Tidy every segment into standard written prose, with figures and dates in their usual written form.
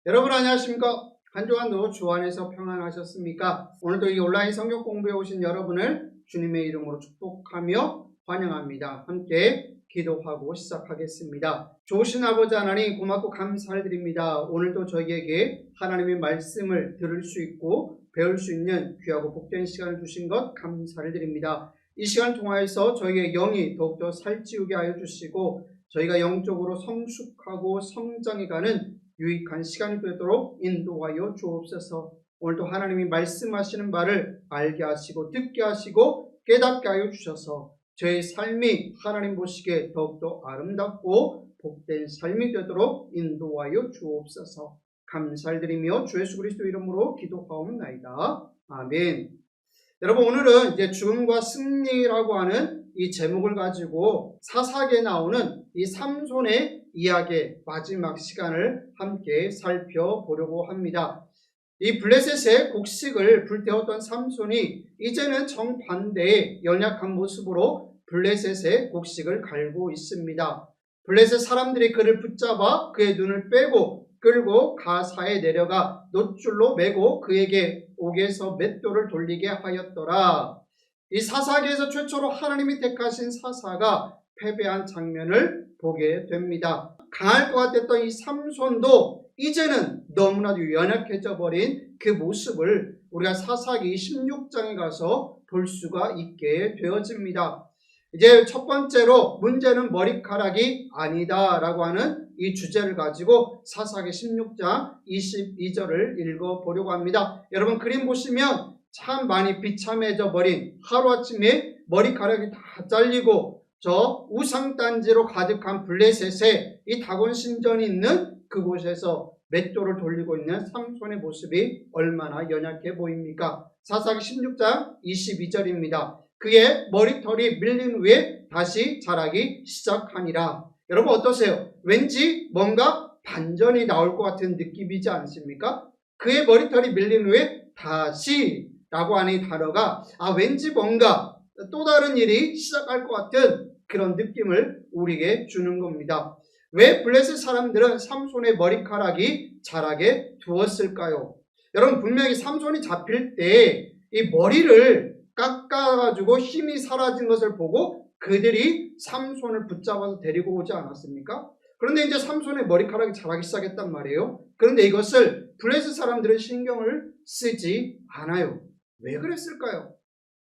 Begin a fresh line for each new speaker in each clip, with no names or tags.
여러분 안녕하십니까? 한 주간도 주 안에서 평안하셨습니까? 오늘도 이 온라인 성경 공부에 오신 여러분을 주님의 이름으로 축복하며 환영합니다. 함께 기도하고 시작하겠습니다. 좋으신 아버지 하나님 고맙고 감사를 드립니다. 오늘도 저희에게 하나님의 말씀을 들을 수 있고 배울 수 있는 귀하고 복된 시간을 주신 것 감사를 드립니다. 이 시간 통하여서 저희의 영이 더욱더 살찌우게 하여 주시고 저희가 영적으로 성숙하고 성장해가는 유익한 시간이 되도록 인도하여 주옵소서. 오늘도 하나님이 말씀하시는 바를 알게 하시고 듣게 하시고 깨닫게 하여 주셔서 저의 삶이 하나님 보시기에 더욱더 아름답고 복된 삶이 되도록 인도하여 주옵소서. 감사를 드리며 주 예수 그리스도 이름으로 기도하옵나이다. 아멘. 여러분 오늘은 이제 죽음과 승리라고 하는 이 제목을 가지고 사사기에 나오는 이 삼손의 이야기의 마지막 시간을 함께 살펴보려고 합니다. 이 블레셋의 곡식을 불태웠던 삼손이 이제는 정반대의 연약한 모습으로 블레셋의 곡식을 갈고 있습니다. 블레셋 사람들이 그를 붙잡아 그의 눈을 빼고 끌고 가사에 내려가 놋줄로 매고 그에게 옥에서 맷돌을 돌리게 하였더라. 이 사사기에서 최초로 하나님이 택하신 사사가 패배한 장면을 보게 됩니다. 강할 것 같았던 이 삼손도 이제는 너무나도 연약해져 버린 그 모습을 우리가 사사기 16장에 가서 볼 수가 있게 되어집니다. 이제 첫 번째로 문제는 머리카락이 아니다 라고 하는 이 주제를 가지고 사사기 16장 22절을 읽어보려고 합니다. 여러분 그림 보시면 참 많이 비참해져 버린 하루아침에 머리카락이 다 잘리고 저 우상단지로 가득한 블레셋에 이 다곤 신전이 있는 그곳에서 맷돌을 돌리고 있는 삼손의 모습이 얼마나 연약해 보입니까? 사사기 16장 22절입니다. 그의 머리털이 밀린 후에 다시 자라기 시작하니라. 여러분 어떠세요? 왠지 뭔가 반전이 나올 것 같은 느낌이지 않습니까? 그의 머리털이 밀린 후에 다시 라고 하는 이 단어가 왠지 뭔가 또 다른 일이 시작할 것 같은 그런 느낌을 우리에게 주는 겁니다. 왜 블레셋 사람들은 삼손의 머리카락이 자라게 두었을까요? 여러분 분명히 삼손이 잡힐 때 이 머리를 깎아가지고 힘이 사라진 것을 보고 그들이 삼손을 붙잡아서 데리고 오지 않았습니까? 그런데 이제 삼손의 머리카락이 자라기 시작했단 말이에요. 그런데 이것을 블레셋 사람들은 신경을 쓰지 않아요. 왜 그랬을까요?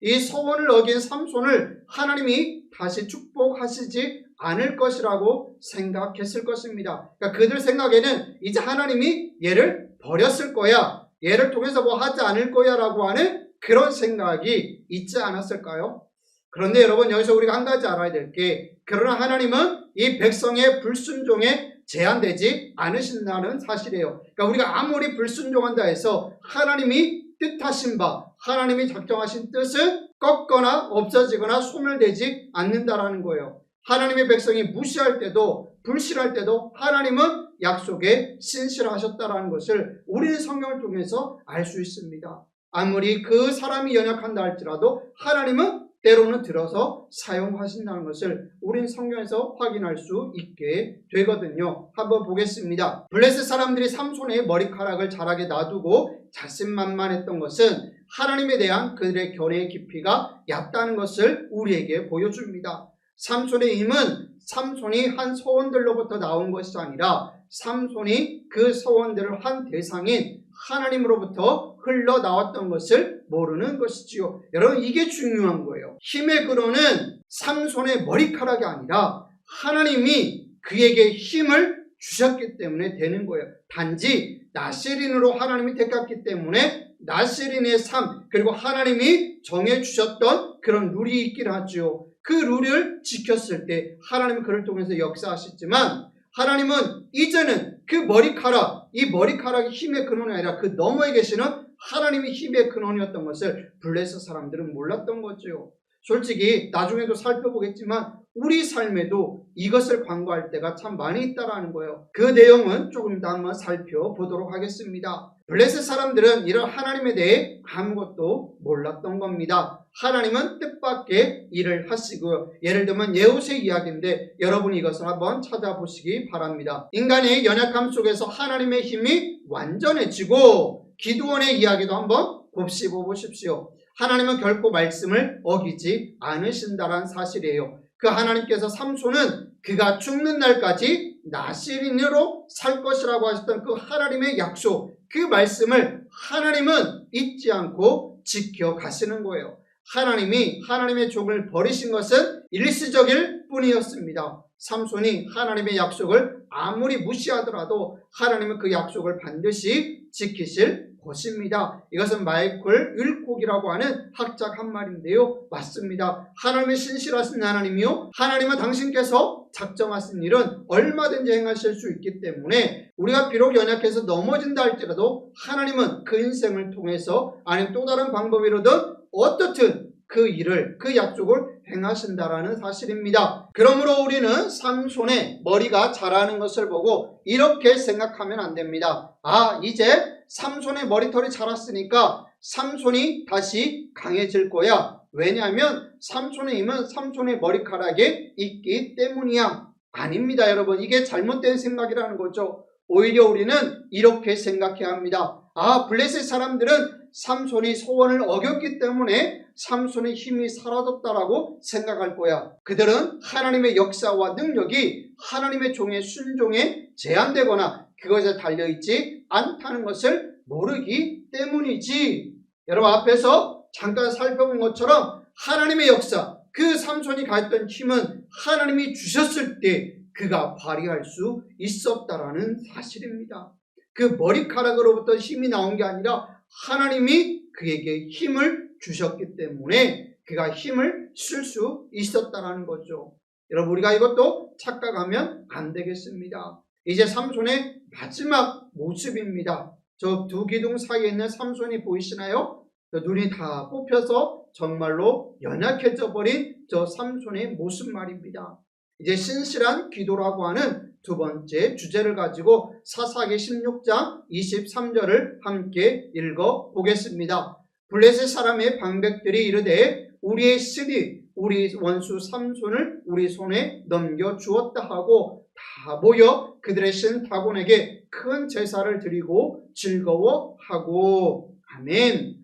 이 서원을 어긴 삼손을 하나님이 다시 축복하시지 않을 것이라고 생각했을 것입니다. 그러니까 그들 생각에는 이제 하나님이 얘를 버렸을 거야. 얘를 통해서 뭐 하지 않을 거야 라고 하는 그런 생각이 있지 않았을까요? 그런데 여러분 여기서 우리가 한 가지 알아야 될 게 그러나 하나님은 이 백성의 불순종에 제한되지 않으신다는 사실이에요. 그러니까 우리가 아무리 불순종한다 해서 하나님이 뜻하신 바 하나님이 작정하신 뜻은 꺾거나 없어지거나 소멸되지 않는다라는 거예요. 하나님의 백성이 무시할 때도 불신할 때도 하나님은 약속에 신실하셨다라는 것을 우리는 성경을 통해서 알 수 있습니다. 아무리 그 사람이 연약한다 할지라도 하나님은 때로는 들어서 사용하신다는 것을 우린 성경에서 확인할 수 있게 되거든요. 한번 보겠습니다. 블레셋 사람들이 삼손의 머리카락을 자라게 놔두고 자신만만했던 것은 하나님에 대한 그들의 견해의 깊이가 얕다는 것을 우리에게 보여줍니다. 삼손의 힘은 삼손이 한 서원들로부터 나온 것이 아니라 삼손이 그 서원들을 한 대상인 하나님으로부터 흘러나왔던 것을 모르는 것이지요. 여러분 이게 중요한 거예요. 힘의 근원은 삼손의 머리카락이 아니라 하나님이 그에게 힘을 주셨기 때문에 되는 거예요. 단지 나세린으로 하나님이 택했기 때문에 나세린의 삶 그리고 하나님이 정해주셨던 그런 룰이 있긴 하죠. 그 룰을 지켰을 때 하나님은 그를 통해서 역사하시지만 하나님은 이제는 그 머리카락, 이 머리카락이 힘의 근원이 아니라 그 너머에 계시는 하나님이 힘의 근원이었던 것을 블레셋 사람들은 몰랐던 거죠. 솔직히 나중에도 살펴보겠지만 우리 삶에도 이것을 간구할 때가 참 많이 있다라는 거예요. 그 내용은 조금 더 한번 살펴보도록 하겠습니다. 블레셋 사람들은 이런 하나님에 대해 아무것도 몰랐던 겁니다. 하나님은 뜻밖의 일을 하시고요. 예를 들면 예후세 이야기인데 여러분이 이것을 한번 찾아보시기 바랍니다. 인간의 연약함 속에서 하나님의 힘이 완전해지고 기드온의 이야기도 한번 곱씹어 보십시오. 하나님은 결코 말씀을 어기지 않으신다는 사실이에요. 그 하나님께서 삼손은 그가 죽는 날까지 나실인으로 살 것이라고 하셨던 그 하나님의 약속, 그 말씀을 하나님은 잊지 않고 지켜가시는 거예요. 하나님이 하나님의 종을 버리신 것은 일시적일 뿐이었습니다. 삼손이 하나님의 약속을 아무리 무시하더라도 하나님은 그 약속을 반드시 지키실 것입니다. 이것은 마이클 윌콕이라고 하는 학자 한 말인데요. 맞습니다. 하나님은 신실하신 하나님이요. 하나님은 당신께서 작정하신 일은 얼마든지 행하실 수 있기 때문에 우리가 비록 연약해서 넘어진다 할지라도 하나님은 그 인생을 통해서 아니면 또 다른 방법이로든 어떻든 그 일을, 그 약속을 행하신다라는 사실입니다. 그러므로 우리는 삼손의 머리가 자라는 것을 보고 이렇게 생각하면 안 됩니다. 이제 삼손의 머리털이 자랐으니까 삼손이 다시 강해질 거야. 왜냐하면 삼손의 힘은 삼손의 머리카락에 있기 때문이야. 아닙니다, 여러분. 이게 잘못된 생각이라는 거죠. 오히려 우리는 이렇게 생각해야 합니다. 블레셋 사람들은 삼손이 소원을 어겼기 때문에 삼손의 힘이 사라졌다라고 생각할 거야. 그들은 하나님의 역사와 능력이 하나님의 종의 순종에 제한되거나 그것에 달려있지 않다는 것을 모르기 때문이지. 여러분, 앞에서 잠깐 살펴본 것처럼 하나님의 역사, 그 삼손이 가졌던 힘은 하나님이 주셨을 때 그가 발휘할 수 있었다라는 사실입니다. 그 머리카락으로부터 힘이 나온 게 아니라 하나님이 그에게 힘을 주셨기 때문에 그가 힘을 쓸 수 있었다라는 거죠. 여러분, 우리가 이것도 착각하면 안 되겠습니다. 이제 삼손의 마지막 모습입니다. 저 두 기둥 사이에 있는 삼손이 보이시나요? 눈이 다 뽑혀서 정말로 연약해져 버린 저 삼손의 모습 말입니다. 이제 신실한 기도라고 하는 두 번째 주제를 가지고 사사기 16장 23절을 함께 읽어 보겠습니다. 블레셋 사람의 방백들이 이르되 우리의 신이 우리 원수 삼손을 우리 손에 넘겨주었다 하고 다 모여 그들의 신 다곤에게 큰 제사를 드리고 즐거워하고. 아멘.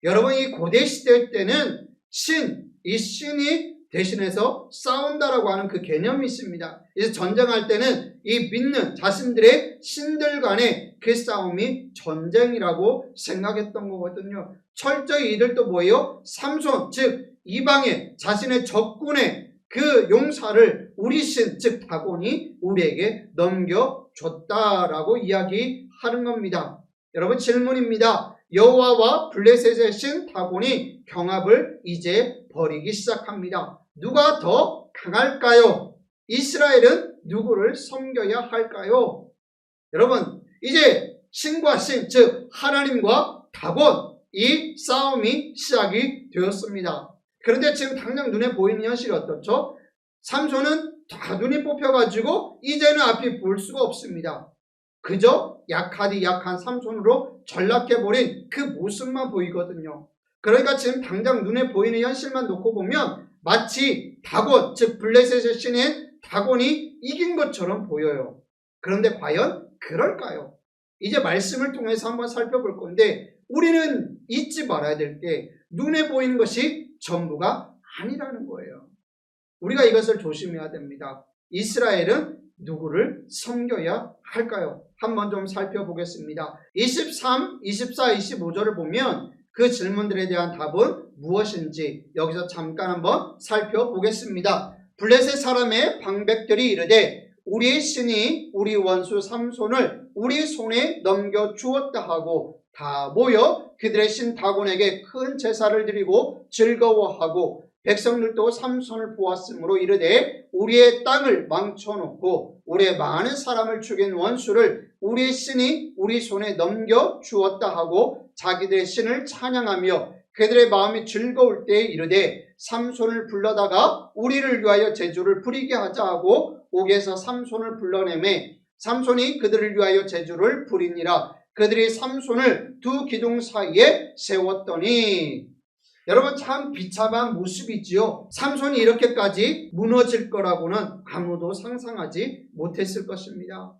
여러분, 이 고대 시대 때는 이 신이 대신해서 싸운다라고 하는 그 개념이 있습니다. 그래서 전쟁할 때는 이 믿는 자신들의 신들 간의 그 싸움이 전쟁이라고 생각했던 거거든요. 철저히 이들도 뭐예요? 삼손, 즉 이방의 자신의 적군의 그 용사를 우리 신, 즉 다곤이 우리에게 넘겨줬다라고 이야기하는 겁니다. 여러분, 질문입니다. 여호와와 블레셋의 신 다곤이 경합을 이제 벌이기 시작합니다. 누가 더 강할까요? 이스라엘은 누구를 섬겨야 할까요? 여러분, 이제 신과 신, 즉 하나님과 다곤, 이 싸움이 시작이 되었습니다. 그런데 지금 당장 눈에 보이는 현실이 어떻죠? 삼손은 다 눈이 뽑혀가지고 이제는 앞이 볼 수가 없습니다. 그저 약하디 약한 삼손으로 전락해버린 그 모습만 보이거든요. 그러니까 지금 당장 눈에 보이는 현실만 놓고 보면 마치 다곤, 즉 블레셋의 신인 다곤이 이긴 것처럼 보여요. 그런데 과연 그럴까요? 이제 말씀을 통해서 한번 살펴볼 건데 우리는 잊지 말아야 될 게 눈에 보이는 것이 전부가 아니라는 거예요. 우리가 이것을 조심해야 됩니다. 이스라엘은 누구를 섬겨야 할까요? 한번 좀 살펴보겠습니다. 23, 24, 25절을 보면 그 질문들에 대한 답은 무엇인지 여기서 잠깐 한번 살펴보겠습니다. 블레셋 사람의 방백들이 이르되 우리의 신이 우리 원수 삼손을 우리 손에 넘겨주었다 하고 다 모여 그들의 신 다곤에게 큰 제사를 드리고 즐거워하고 백성들도 삼손을 보았으므로 이르되 우리의 땅을 망쳐놓고 우리의 많은 사람을 죽인 원수를 우리의 신이 우리 손에 넘겨주었다 하고 자기들의 신을 찬양하며 그들의 마음이 즐거울 때에 이르되 삼손을 불러다가 우리를 위하여 제주를 부리게 하자 하고 옥에서 삼손을 불러내매 삼손이 그들을 위하여 제주를 부리니라. 그들이 삼손을 두 기둥 사이에 세웠더니. 여러분 참 비참한 모습이지요. 삼손이 이렇게까지 무너질 거라고는 아무도 상상하지 못했을 것입니다.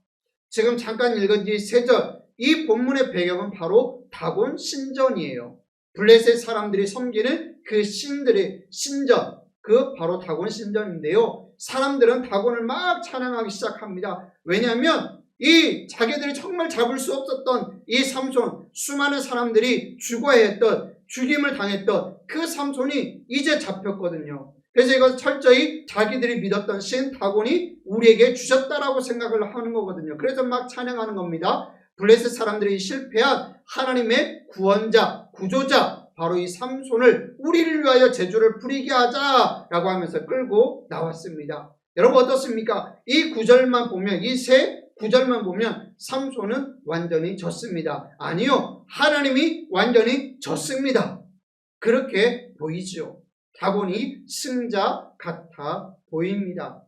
지금 잠깐 읽은 이 3절, 이 본문의 배경은 바로 다곤 신전이에요. 블레셋 사람들이 섬기는 그 신들의 신전, 그 바로 다곤 신전인데요. 사람들은 다곤을 막 찬양하기 시작합니다. 왜냐하면 이 자기들이 정말 잡을 수 없었던 이 삼손, 수많은 사람들이 죽어야 했던, 죽임을 당했던 그 삼손이 이제 잡혔거든요. 그래서 이건 철저히 자기들이 믿었던 신 다곤이 우리에게 주셨다라고 생각을 하는 거거든요. 그래서 막 찬양하는 겁니다. 블레셋 사람들이 실패한 하나님의 구원자, 구조자, 바로 이 삼손을 우리를 위하여 제주를 부리게 하자라고 하면서 끌고 나왔습니다. 여러분 어떻습니까? 이 구절만 보면, 이 세 구절만 보면 삼손은 완전히 졌습니다. 아니요, 하나님이 완전히 졌습니다. 그렇게 보이죠. 다곤이 승자 같아 보입니다.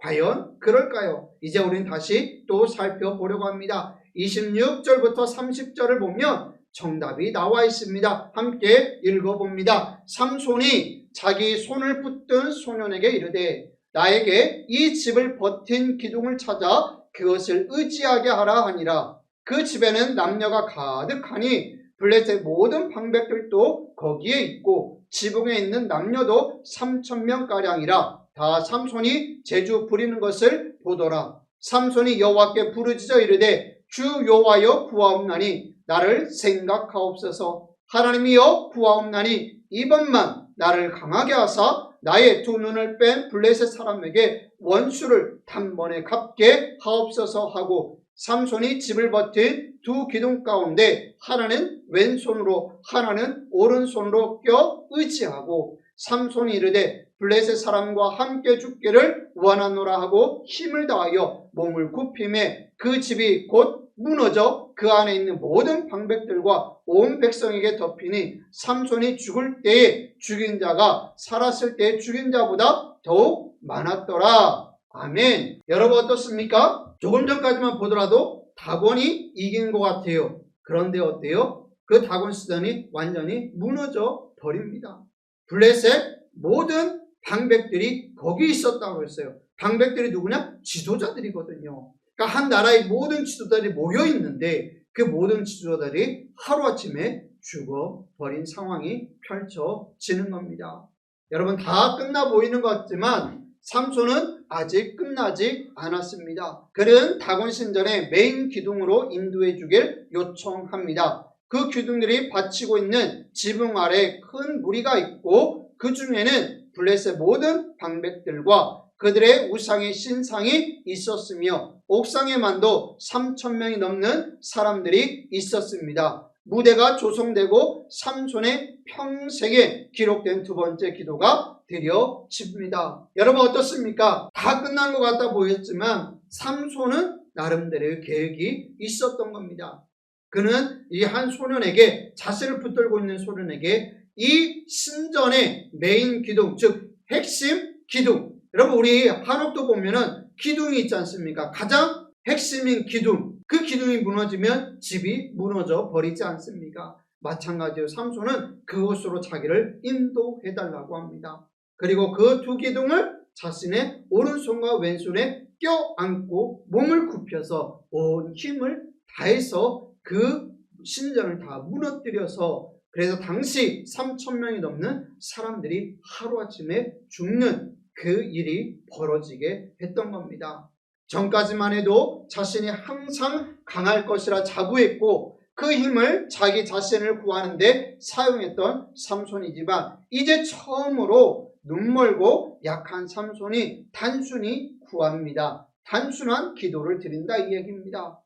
과연 그럴까요? 이제 우리는 다시 또 살펴보려고 합니다. 26절부터 30절을 보면 정답이 나와 있습니다. 함께 읽어봅니다. 삼손이 자기 손을 붙든 소년에게 이르되 나에게 이 집을 버틴 기둥을 찾아 그것을 의지하게 하라 하니라. 그 집에는 남녀가 가득하니 블레셋 모든 방백들도 거기에 있고 지붕에 있는 남녀도 3,000명가량이라. 다 삼손이 제주 부리는 것을 보더라. 삼손이 여호와께 부르짖어 이르되 주 여호와여 구하옵나니 나를 생각하옵소서. 하나님이여 구하옵나니 이번만 나를 강하게 하사 나의 두 눈을 뺀 블레셋 사람에게 원수를 단번에 갚게 하옵소서 하고 삼손이 집을 버틴 두 기둥 가운데 하나는 왼손으로 하나는 오른손으로 껴 의지하고 삼손이 이르되 블레셋 사람과 함께 죽기를 원하노라 하고 힘을 다하여 몸을 굽히매 그 집이 곧 무너져 그 안에 있는 모든 방백들과 온 백성에게 덮이니 삼손이 죽을 때에 죽인 자가 살았을 때에 죽인 자보다 더욱 많았더라. 아멘. 여러분 어떻습니까? 조금 전까지만 보더라도 다곤이 이긴 것 같아요. 그런데 어때요? 그 다곤 시전이 완전히 무너져 버립니다. 블레셋 모든 방백들이 거기 있었다고 했어요. 방백들이 누구냐? 지도자들이거든요. 그러니까 한 나라의 모든 지도자들이 모여 있는데 그 모든 지도자들이 하루아침에 죽어버린 상황이 펼쳐지는 겁니다. 여러분 다 끝나 보이는 것 같지만 삼손은 아직 끝나지 않았습니다. 그는 다곤 신전의 메인 기둥으로 인도해 주길 요청합니다. 그 기둥들이 받치고 있는 지붕 아래 큰 무리가 있고 그 중에는 블레셋 모든 방백들과 그들의 우상의 신상이 있었으며 옥상에만도 3,000명이 넘는 사람들이 있었습니다. 무대가 조성되고 삼손의 평생에 기록된 두 번째 기도가 드려집니다. 여러분 어떻습니까? 다 끝난 것 같아 보였지만 삼손은 나름대로의 계획이 있었던 겁니다. 그는 이 한 소년에게, 자신을 붙들고 있는 소년에게 이 신전의 메인 기둥, 즉 핵심 기둥, 여러분 우리 한옥도 보면은 기둥이 있지 않습니까? 가장 핵심인 기둥, 그 기둥이 무너지면 집이 무너져 버리지 않습니까? 마찬가지로 삼손은 그곳으로 자기를 인도해달라고 합니다. 그리고 그 두 기둥을 자신의 오른손과 왼손에 껴안고 몸을 굽혀서 온 힘을 다해서 그 신전을 다 무너뜨려서, 그래서 당시 3,000명이 넘는 사람들이 하루아침에 죽는 그 일이 벌어지게 했던 겁니다. 전까지만 해도 자신이 항상 강할 것이라 자부했고 그 힘을 자기 자신을 구하는데 사용했던 삼손이지만 이제 처음으로 눈멀고 약한 삼손이 단순히 구합니다. 단순한 기도를 드린다 이 얘기입니다.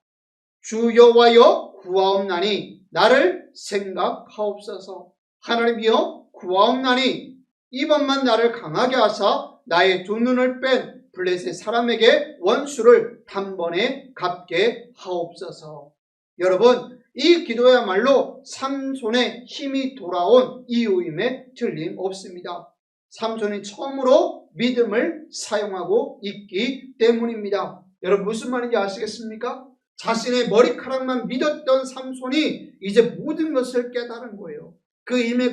주 여호와여 구하옵나니 나를 생각하옵소서. 하나님이여 구하옵나니 이번만 나를 강하게 하사 나의 두 눈을 뺀 블레셋 사람에게 원수를 단번에 갚게 하옵소서. 여러분 이 기도야말로 삼손의 힘이 돌아온 이유임에 틀림없습니다. 삼손이 처음으로 믿음을 사용하고 있기 때문입니다. 여러분 무슨 말인지 아시겠습니까? 자신의 머리카락만 믿었던 삼손이 이제 모든 것을 깨달은 거예요. 그 임의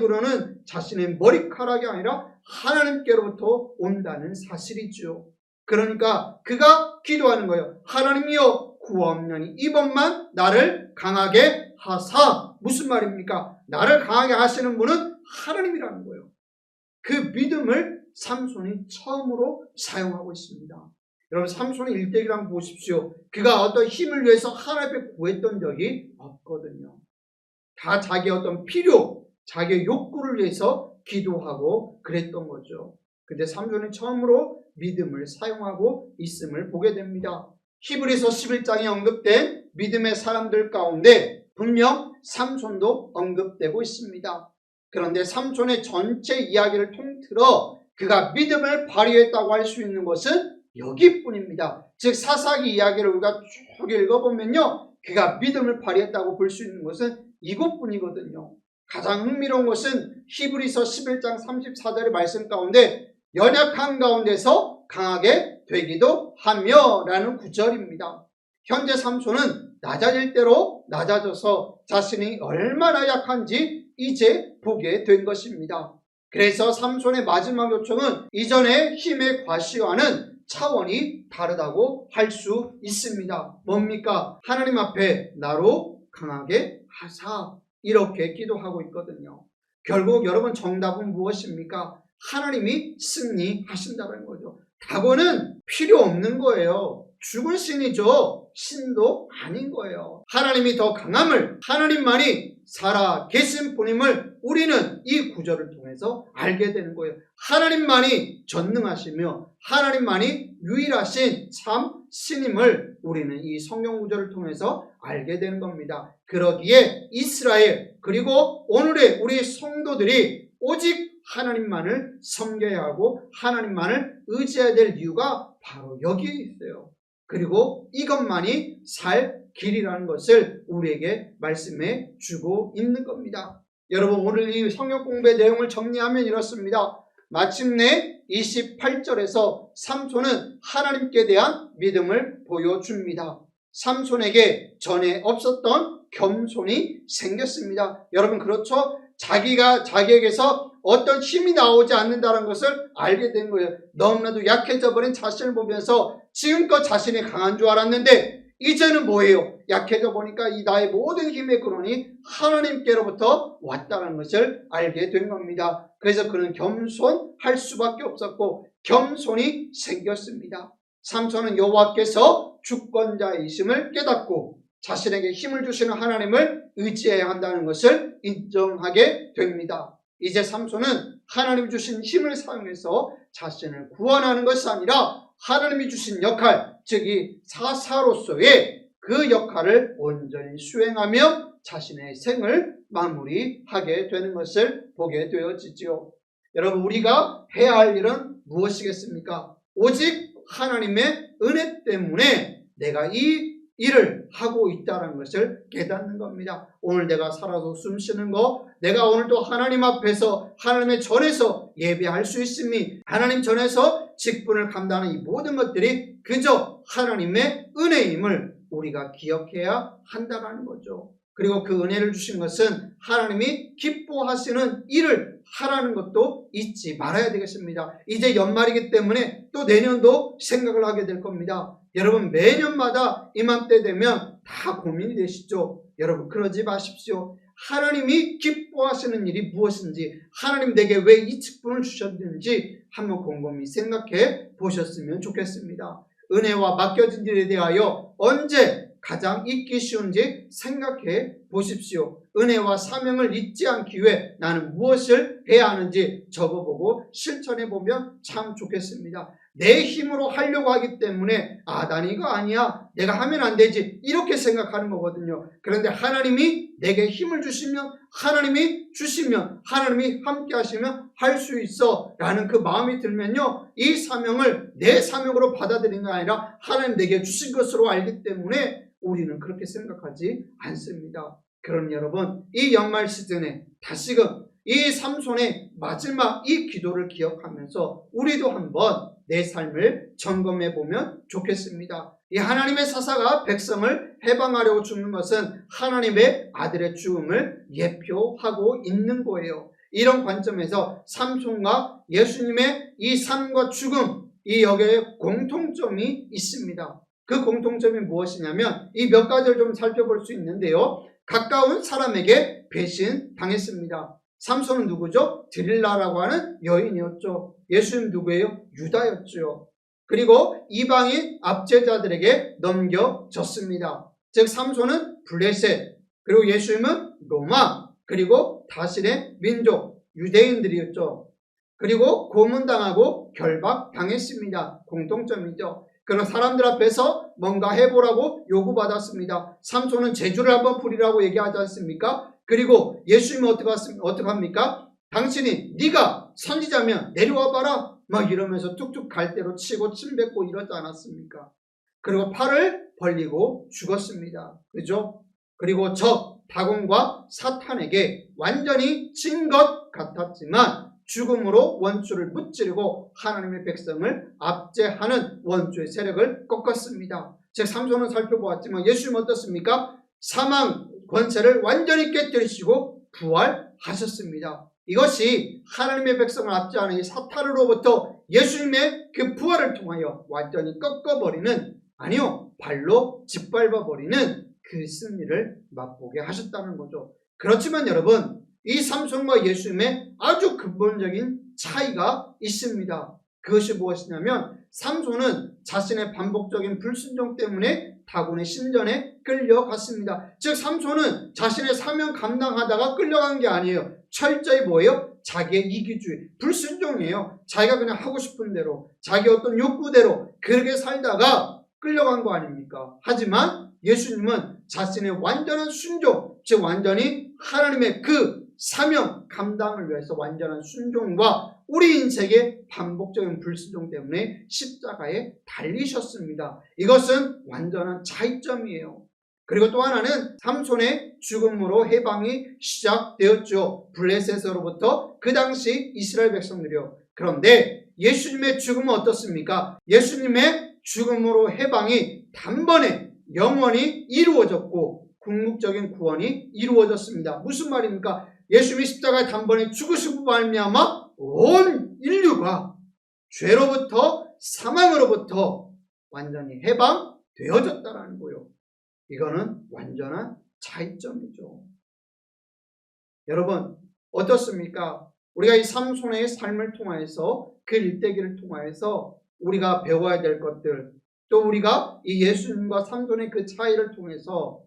자신의 머리카락이 아니라 하나님께로부터 온다는 사실이죠. 그러니까 그가 기도하는 거예요. 하나님이여 구하옵나니 이번만 나를 강하게 하사. 무슨 말입니까? 나를 강하게 하시는 분은 하나님이라는 거예요. 그 믿음을 삼손이 처음으로 사용하고 있습니다. 여러분, 삼손의 일대기를 한번 보십시오. 그가 어떤 힘을 위해서 하나님 앞에 구했던 적이 없거든요. 다 자기의 어떤 필요, 자기의 욕구를 위해서 기도하고 그랬던 거죠. 근데 삼손이 처음으로 믿음을 사용하고 있음을 보게 됩니다. 히브리서 11장에 언급된 믿음의 사람들 가운데 분명 삼손도 언급되고 있습니다. 그런데 삼손의 전체 이야기를 통틀어 그가 믿음을 발휘했다고 할 수 있는 것은 여기뿐입니다. 즉 사사기 이야기를 우리가 쭉 읽어보면요, 그가 믿음을 발휘했다고 볼 수 있는 것은 이것뿐이거든요. 가장 흥미로운 것은 히브리서 11장 34절의 말씀 가운데 연약한 가운데서 강하게 되기도 하며 라는 구절입니다. 현재 삼손은 낮아질 대로 낮아져서 자신이 얼마나 약한지 이제 보게 된 것입니다. 그래서 삼손의 마지막 요청은 이전의 힘의 과시와는 차원이 다르다고 할 수 있습니다. 뭡니까? 하나님 앞에 나로 강하게 하사. 이렇게 기도하고 있거든요. 결국 여러분, 정답은 무엇입니까? 하나님이 승리하신다는 거죠. 답은 필요 없는 거예요. 죽은 신이죠. 신도 아닌 거예요. 하나님이 더 강함을, 하나님만이 살아 계신 분임을 우리는 이 구절을 통해서 알게 되는 거예요. 하나님만이 전능하시며 하나님만이 유일하신 참 신임을 우리는 이 성경 구절을 통해서 알게 되는 겁니다. 그러기에 이스라엘, 그리고 오늘의 우리 성도들이 오직 하나님만을 섬겨야 하고 하나님만을 의지해야 될 이유가 바로 여기에 있어요. 그리고 이것만이 살 길이라는 것을 우리에게 말씀해 주고 있는 겁니다. 여러분, 오늘 이 성경 공부의 내용을 정리하면 이렇습니다. 마침내 28절에서 삼손은 하나님께 대한 믿음을 보여줍니다. 삼손에게 전에 없었던 겸손이 생겼습니다. 여러분, 그렇죠? 자기에게서 어떤 힘이 나오지 않는다는 것을 알게 된 거예요. 너무나도 약해져 버린 자신을 보면서 지금껏 자신이 강한 줄 알았는데 이제는 뭐예요? 약해져 보니까 이 나의 모든 힘의 근원이 하나님께로부터 왔다는 것을 알게 된 겁니다. 그래서 그는 겸손할 수밖에 없었고 겸손이 생겼습니다. 삼손은 여호와께서 주권자이심을 깨닫고 자신에게 힘을 주시는 하나님을 의지해야 한다는 것을 인정하게 됩니다. 이제 삼손은 하나님이 주신 힘을 사용해서 자신을 구원하는 것이 아니라 하나님이 주신 역할, 즉 이 사사로서의 그 역할을 온전히 수행하며 자신의 생을 마무리하게 되는 것을 보게 되어지지요. 여러분, 우리가 해야 할 일은 무엇이겠습니까? 오직 하나님의 은혜 때문에 내가 이 일을 하고 있다는 것을 깨닫는 겁니다. 오늘 내가 살아서 숨 쉬는 거, 내가 오늘도 하나님 앞에서 하나님의 전에서 예배할 수 있음이, 하나님 전에서 직분을 감당하는 이 모든 것들이 그저 하나님의 은혜임을 우리가 기억해야 한다는 거죠. 그리고 그 은혜를 주신 것은 하나님이 기뻐하시는 일을 하라는 것도 잊지 말아야 되겠습니다. 이제 연말이기 때문에 또 내년도 생각을 하게 될 겁니다. 여러분, 매년마다 이맘때 되면 다 고민이 되시죠? 여러분, 그러지 마십시오. 하나님이 기뻐하시는 일이 무엇인지, 하나님 내게 왜 이 직분을 주셨는지 한번 곰곰이 생각해 보셨으면 좋겠습니다. 은혜와 맡겨진 일에 대하여 언제 가장 잊기 쉬운지 생각해 보십시오. 은혜와 사명을 잊지 않기 위해 나는 무엇을 해야 하는지 적어보고 실천해 보면 참 좋겠습니다. 내 힘으로 하려고 하기 때문에 난 이거 아니야, 내가 하면 안 되지, 이렇게 생각하는 거거든요. 그런데 하나님이 내게 힘을 주시면, 하나님이 주시면, 하나님이 함께 하시면 할 수 있어 라는 그 마음이 들면요, 이 사명을 내 사명으로 받아들이는 게 아니라 하나님 내게 주신 것으로 알기 때문에 우리는 그렇게 생각하지 않습니다. 그럼 여러분, 이 연말 시즌에 다시금 이 삼손의 마지막 이 기도를 기억하면서 우리도 한번 내 삶을 점검해 보면 좋겠습니다. 이 하나님의 사사가 백성을 해방하려고 죽는 것은 하나님의 아들의 죽음을 예표하고 있는 거예요. 이런 관점에서 삼손과 예수님의 이 삶과 죽음, 이 여기에 공통점이 있습니다. 그 공통점이 무엇이냐면 이 몇 가지를 좀 살펴볼 수 있는데요. 가까운 사람에게 배신당했습니다. 삼손은 누구죠? 드릴라라고 하는 여인이었죠. 예수님 누구예요? 유다였죠. 그리고 이방인 압제자들에게 넘겨졌습니다. 즉 삼손은 블레셋, 그리고 예수님은 로마, 그리고 다신의 민족, 유대인들이었죠. 그리고 고문당하고 결박당했습니다. 공통점이죠. 그런 사람들 앞에서 뭔가 해보라고 요구받았습니다. 삼손은 재주를 한번 부리라고 얘기하지 않습니까? 그리고 예수님은 어떡합니까? 당신이 네가 선지자면 내려와 봐라 막 이러면서 툭툭 갈대로 치고 침뱉고 이러지 않았습니까? 그리고 팔을 벌리고 죽었습니다. 그죠? 그리고 적 다곤과 사탄에게 완전히 진 것 같았지만 죽음으로 원수를 무찌르고 하나님의 백성을 압제하는 원수의 세력을 꺾었습니다. 즉 삼손은 살펴보았지만 예수님은 어떻습니까? 사망 권세를 완전히 깨뜨리시고 부활하셨습니다. 이것이 하나님의 백성을 압제하는 이 사탄으로부터 예수님의 그 부활을 통하여 완전히 꺾어버리는, 아니요, 발로 짓밟아버리는 그 승리를 맛보게 하셨다는 거죠. 그렇지만 여러분, 이 삼손과 예수님의 아주 근본적인 차이가 있습니다. 그것이 무엇이냐면 삼손은 자신의 반복적인 불순종 때문에 다곤의 신전에 끌려갔습니다. 즉 삼손은 자신의 사명 감당하다가 끌려간 게 아니에요. 철저히 뭐예요? 자기의 이기주의, 불순종이에요. 자기가 그냥 하고 싶은 대로, 자기 어떤 욕구대로 그렇게 살다가 끌려간 거 아닙니까? 하지만 예수님은 자신의 완전한 순종, 즉 완전히 하나님의 그 사명 감당을 위해서 완전한 순종과 우리 인생의 반복적인 불순종 때문에 십자가에 달리셨습니다. 이것은 완전한 차이점이에요. 그리고 또 하나는 삼손의 죽음으로 해방이 시작되었죠. 블레셋으로부터 그 당시 이스라엘 백성들이요. 그런데 예수님의 죽음은 어떻습니까? 예수님의 죽음으로 해방이 단번에 영원히 이루어졌고 궁극적인 구원이 이루어졌습니다. 무슨 말입니까? 예수님이 십자가에 단번에 죽으시고 말미암아 온 인류가 죄로부터 사망으로부터 완전히 해방되어졌다는 거예요. 이거는 완전한 차이점이죠. 여러분 어떻습니까? 우리가 이 삼손의 삶을 통해서 그 일대기를 통해서 우리가 배워야 될 것들, 또 우리가 이 예수님과 삼손의 그 차이를 통해서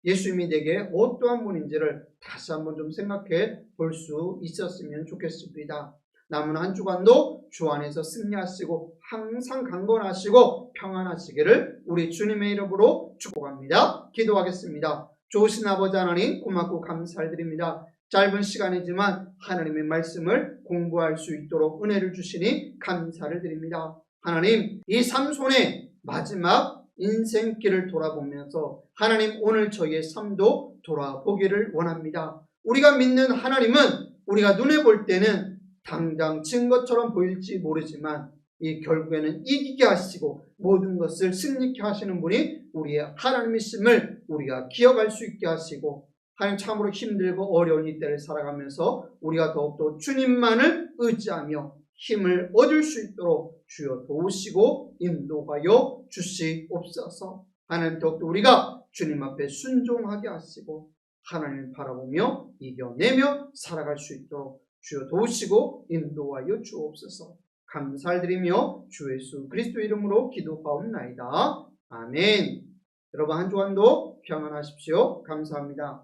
예수님이 내게 어떠한 분인지를 다시 한번 좀 생각해 볼 수 있었으면 좋겠습니다. 남은 한 주간도 주 안에서 승리하시고 항상 강건하시고 평안하시기를 우리 주님의 이름으로 축복합니다. 기도하겠습니다. 좋으신 아버지 하나님 고맙고 감사드립니다. 짧은 시간이지만 하나님의 말씀을 공부할 수 있도록 은혜를 주시니 감사를 드립니다. 하나님, 이 삼손의 마지막 인생길을 돌아보면서 하나님 오늘 저희의 삶도 돌아보기를 원합니다. 우리가 믿는 하나님은 우리가 눈에 볼 때는 당장 진 것처럼 보일지 모르지만 이 결국에는 이기게 하시고 모든 것을 승리케 하시는 분이 우리의 하나님이심을 우리가 기억할 수 있게 하시고, 하나님 참으로 힘들고 어려운 이때를 살아가면서 우리가 더욱더 주님만을 의지하며 힘을 얻을 수 있도록 주여 도우시고 인도하여 주시옵소서. 하나님 더욱더 우리가 주님 앞에 순종하게 하시고 하나님을 바라보며 이겨내며 살아갈 수 있도록 주여 도우시고 인도하여 주옵소서. 감사를 드리며 주 예수 그리스도 이름으로 기도하옵나이다. 아멘. 여러분 한 주간도 평안하십시오. 감사합니다.